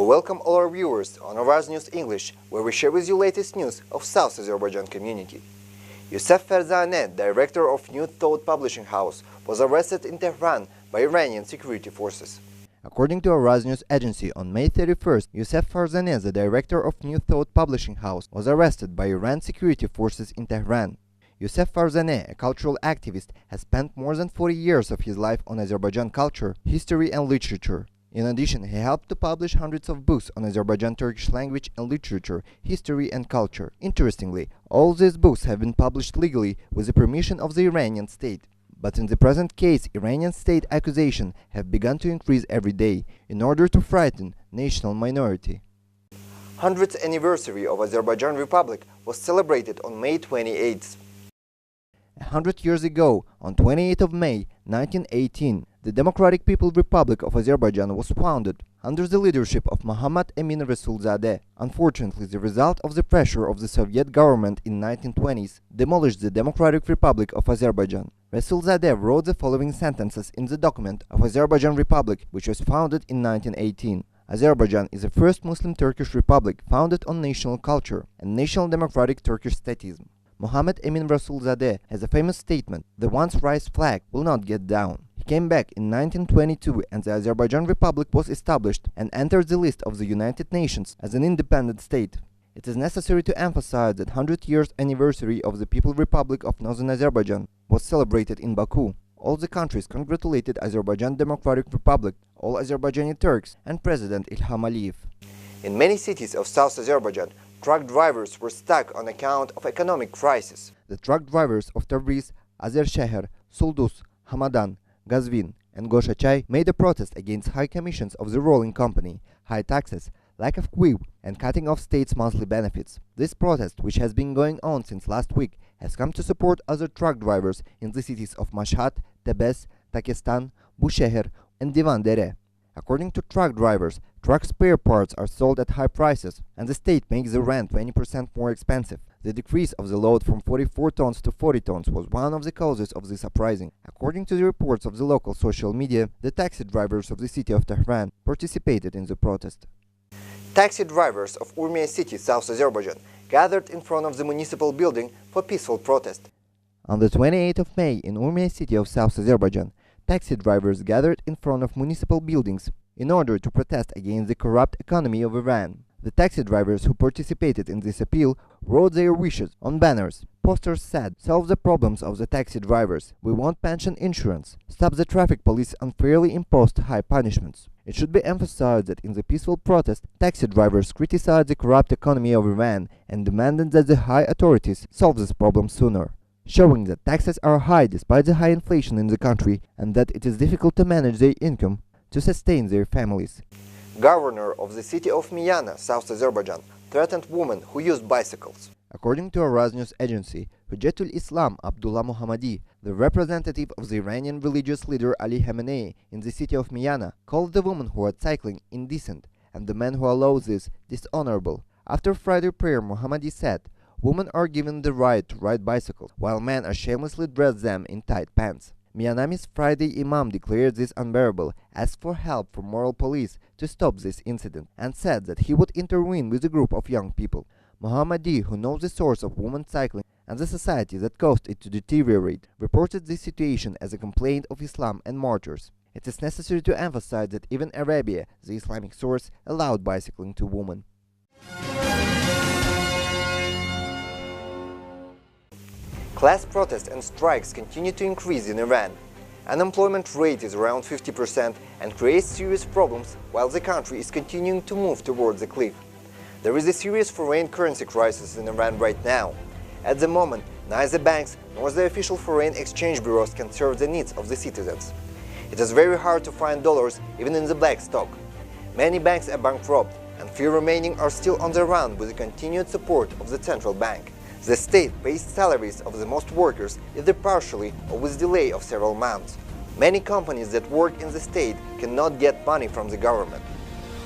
welcome all our viewers on Araz News English, where we share with you latest news of South Azerbaijan community. Youssef Farzaneh, director of New Thought publishing house, was arrested in Tehran by Iranian security forces. According to Araz News Agency, on May 31st, Youssef Farzaneh, the director of New Thought publishing house, was arrested by Iran security forces in Tehran. Youssef Farzaneh, a cultural activist, has spent more than 40 years of his life on Azerbaijan culture, history and literature. In addition, he helped to publish hundreds of books on Azerbaijan Turkish language and literature, history and culture. Interestingly, all these books have been published legally with the permission of the Iranian state. But in the present case, Iranian state accusations have begun to increase every day in order to frighten national minority. 100th anniversary of Azerbaijan Republic was celebrated on May 28th. 100 years ago, on 28th of May 1918, the Democratic People's Republic of Azerbaijan was founded under the leadership of Muhammad Emin Rasulzadeh. Unfortunately, the result of the pressure of the Soviet government in 1920s demolished the Democratic Republic of Azerbaijan. Rasulzadeh wrote the following sentences in the document of Azerbaijan Republic, which was founded in 1918. Azerbaijan is the first Muslim Turkish republic founded on national culture and national democratic Turkish statism. Muhammad Emin Rasulzadeh has a famous statement: "The once raised flag will not get down." He came back in 1922 and the Azerbaijan Republic was established and entered the list of the United Nations as an independent state. It is necessary to emphasize that 100 years anniversary of the People's Republic of Northern Azerbaijan was celebrated in Baku. All the countries congratulated Azerbaijan Democratic Republic, all Azerbaijani Turks, and President Ilham Aliyev. In many cities of South Azerbaijan, truck drivers were stuck on account of economic crisis. The truck drivers of Tabriz, Azerşehir, Suldus, Hamadan, Gazvin, and Goshachay made a protest against high commissions of the rolling company, high taxes, lack of queue, and cutting off states' monthly benefits. This protest, which has been going on since last week, has come to support other truck drivers in the cities of Mashhad, Tebes, Takistan, Bushehr, and Divandere. According to truck drivers, truck spare parts are sold at high prices, and the state makes the rent 20% more expensive. The decrease of the load from 44 tons to 40 tons was one of the causes of this uprising. According to the reports of the local social media, the taxi drivers of the city of Tehran participated in the protest. Taxi drivers of Urmiya city, South Azerbaijan, gathered in front of the municipal building for peaceful protest. On the 28th of May, in Urmiya city of South Azerbaijan, taxi drivers gathered in front of municipal buildings in order to protest against the corrupt economy of Iran. The taxi drivers who participated in this appeal wrote their wishes on banners. Posters said, "Solve the problems of the taxi drivers. We want pension insurance. Stop the traffic police unfairly imposed high punishments." It should be emphasized that in the peaceful protest, taxi drivers criticized the corrupt economy of Iran and demanded that the high authorities solve this problem sooner, showing that taxes are high despite the high inflation in the country and that it is difficult to manage their income to sustain their families. Governor of the city of Miyana, South Azerbaijan, threatened women who used bicycles. According to Araz News Agency, Hujjatul Islam Abdullah Mohammadi, the representative of the Iranian religious leader Ali Khamenei in the city of Miyana, called the women who are cycling indecent and the men who allow this dishonorable. After Friday prayer, Mohammadi said, "Women are given the right to ride bicycles, while men are shamelessly dress them in tight pants." Miyanami's Friday Imam declared this unbearable, asked for help from moral police to stop this incident, and said that he would intervene with a group of young people. Mohammadi, who knows the source of women cycling and the society that caused it to deteriorate, reported this situation as a complaint of Islam and martyrs. It is necessary to emphasize that even Arabia, the Islamic source, allowed bicycling to women. Class protests and strikes continue to increase in Iran. Unemployment rate is around 50% and creates serious problems while the country is continuing to move towards the cliff. There is a serious foreign currency crisis in Iran right now. At the moment, neither banks nor the official foreign exchange bureaus can serve the needs of the citizens. It is very hard to find dollars even in the black stock. Many banks are bankrupt and few remaining are still on the run with the continued support of the central bank. The state pays salaries of the most workers either partially or with delay of several months. Many companies that work in the state cannot get money from the government.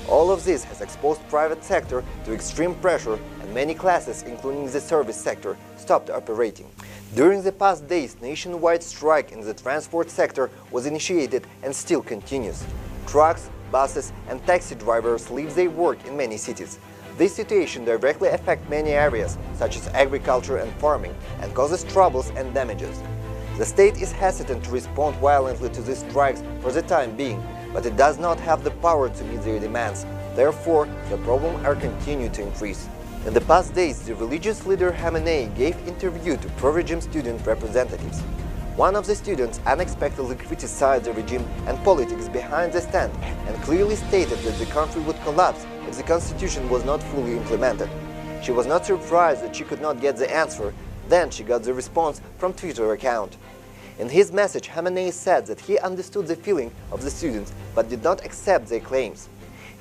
All of this has exposed private sector to extreme pressure and many classes, including the service sector, stopped operating. During the past days, nationwide strike in the transport sector was initiated and still continues. Trucks, buses and taxi drivers leave their work in many cities. This situation directly affects many areas, such as agriculture and farming, and causes troubles and damages. The state is hesitant to respond violently to these strikes for the time being, but it does not have the power to meet their demands. Therefore, the problems are continuing to increase. In the past days, the religious leader Khamenei gave interview to pro-regime student representatives. One of the students unexpectedly criticized the regime and politics behind the stand and clearly stated that the country would collapse if the constitution was not fully implemented. She was not surprised that she could not get the answer. Then she got the response from Twitter account. In his message, Khamenei said that he understood the feeling of the students but did not accept their claims.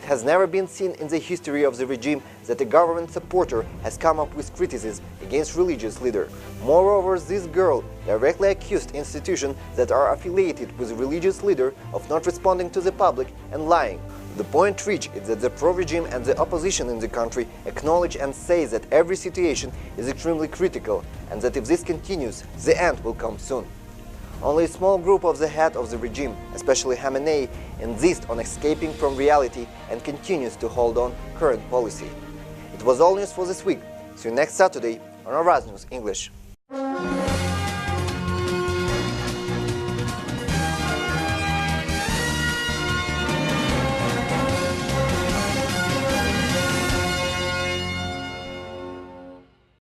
It has never been seen in the history of the regime that a government supporter has come up with criticism against religious leader. Moreover, this girl directly accused institutions that are affiliated with the religious leader of not responding to the public and lying. The point reached is that the pro-regime and the opposition in the country acknowledge and say that every situation is extremely critical and that if this continues, the end will come soon. Only a small group of the head of the regime, especially Khamenei, insists on escaping from reality and continues to hold on current policy. It was all news for this week. See you next Saturday on Araz News English.